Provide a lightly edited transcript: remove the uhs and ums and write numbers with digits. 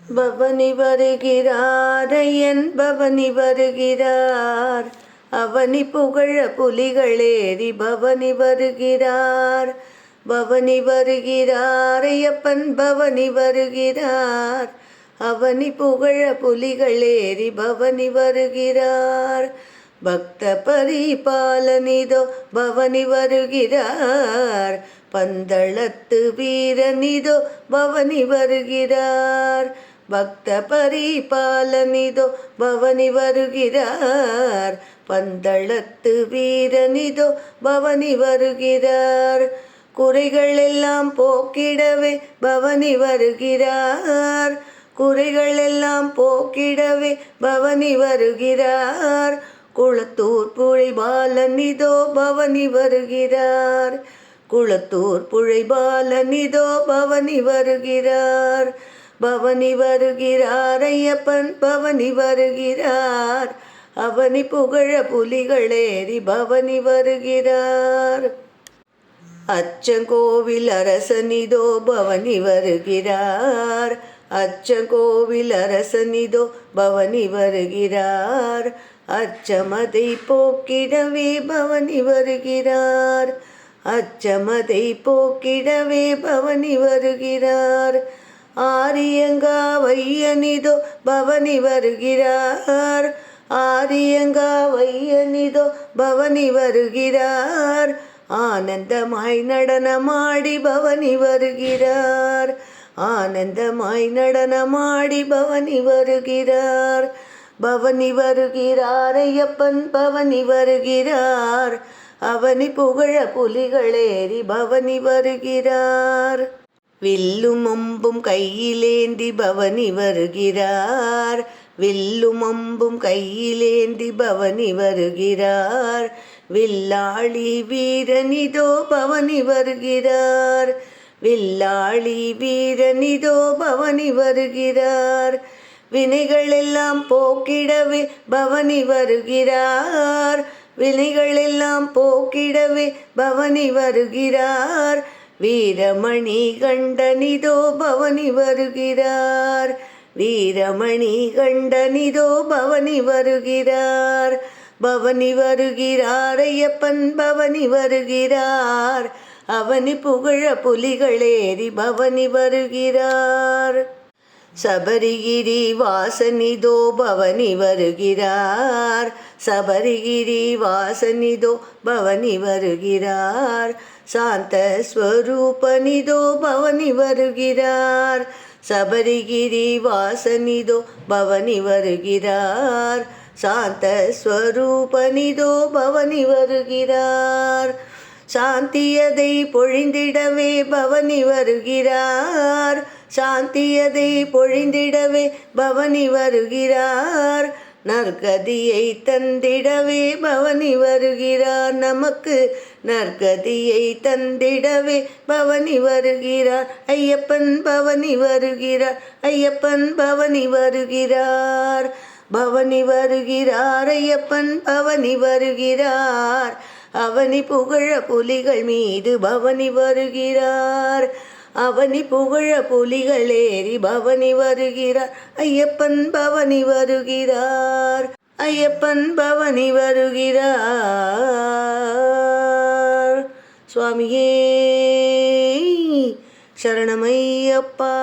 பவனி வருகிறார் ஐயன் பவனி வருகிறார். அவனி புகழ புலிகளேறி பவனி வருகிறார். பவனி வருகிறார் ஐயப்பன் பவனி வருகிறார். அவனி புகழ புலிகளேறி பவனி வருகிறார். பக்த பரிபாலனிதோ பவனி வருகிறார். பந்தளத்து வீரனிதோ பவனி வருகிறார். பக்த பரிபாலனிதோ பவனி வருகிறார். பந்தளத்து வீரனிதோ பவனி வருகிறார். குறைகள் எல்லாம் போக்கிடவே பவனி வருகிறார். குறைகள் எல்லாம் போக்கிடவே பவனி வருகிறார். குளத்தூர் புழைபாலனிதோ பவனி வருகிறார். குளத்தூர் புழைபாலனிதோ பவனி வருகிறார். பவனி வருகிறார் ஐயப்பன் பவனி வருகிறார். அவனி புகழ புலிகளேறி பவனி வருகிறார். அச்சங்கோவில் அரசனிதோ பவனி வருகிறார். அச்சங்கோவில் அரசனிதோ பவனி வருகிறார். அச்சமதை போக்கிடவே பவனி வருகிறார். அச்சமதை போக்கிடவே பவனி வருகிறார். ஆரியங்கா வையனிதோ பவனி வருகிறார். ஆரியங்கா வையனிதோ பவனி வருகிறார். ஆனந்தமாய் நடனமாடி பவனி வருகிறார். ஆனந்தமாய் நடனமாடி பவனி வருகிறார். பவனி வருகிறார் ஐயப்பன் பவனி வருகிறார். அவனி புகழ புலிகளேறி பவனி வருகிறார். வில்லும் அம்பும் கையிலேந்தி பவனி வருகிறார். வில்லும் அம்பும் கையிலேந்தி பவனி வருகிறார். வில்லாளி வீரனிதோ பவனி வருகிறார். வில்லாளி வீரனிதோ பவனி வருகிறார். வினைகள் எல்லாம் போக்கிடவே பவனி வருகிறார். வினைகள் எல்லாம் போக்கிடவே பவனி வருகிறார். வீரமணி கண்டனிதோ பவனி வருகிறார். வீரமணி கண்டனிதோ பவனி வருகிறார். பவனி வருகிறார் ஐயப்பன் பவனி வருகிறார். அவனி புகழ புலிகளேறி பவனி வருகிறார். சபரிகிரி வாசனிதோ பவனி வருகிறார். சபரிகிரி வாசனிதோ பவனி வருகிறார். சாந்த ஸ்வரூபனிதோ பவனி வருகிறார். சபரிகிரி வாசனிதோ பவனி வருகிறார். சாந்த ஸ்வரூபனிதோ பவனி வருகிறார். சாந்தியதை பொழிந்திடவே பவனி வருகிறார். சாந்தியதை பொழிந்திடவே பவனி வருகிறார். நற்கதியை தந்திடவே பவனி வருகிறார். நமக்கு நற்கதியை தந்திடவே பவனி வருகிறார். ஐயப்பன் பவனி வருகிறார். ஐயப்பன் பவனி வருகிறார். பவனி வருகிறார் ஐயப்பன் பவனி வருகிறார். அவனி புகழ புலிகள் மீது பவனி வருகிறார். அவனி புகழ புலிகளேறி பவனி வருகிறார். ஐயப்பன் பவனி வருகிறார். ஐயப்பன் பவனி வருகிறார். சுவாமியே சரணமையப்பா.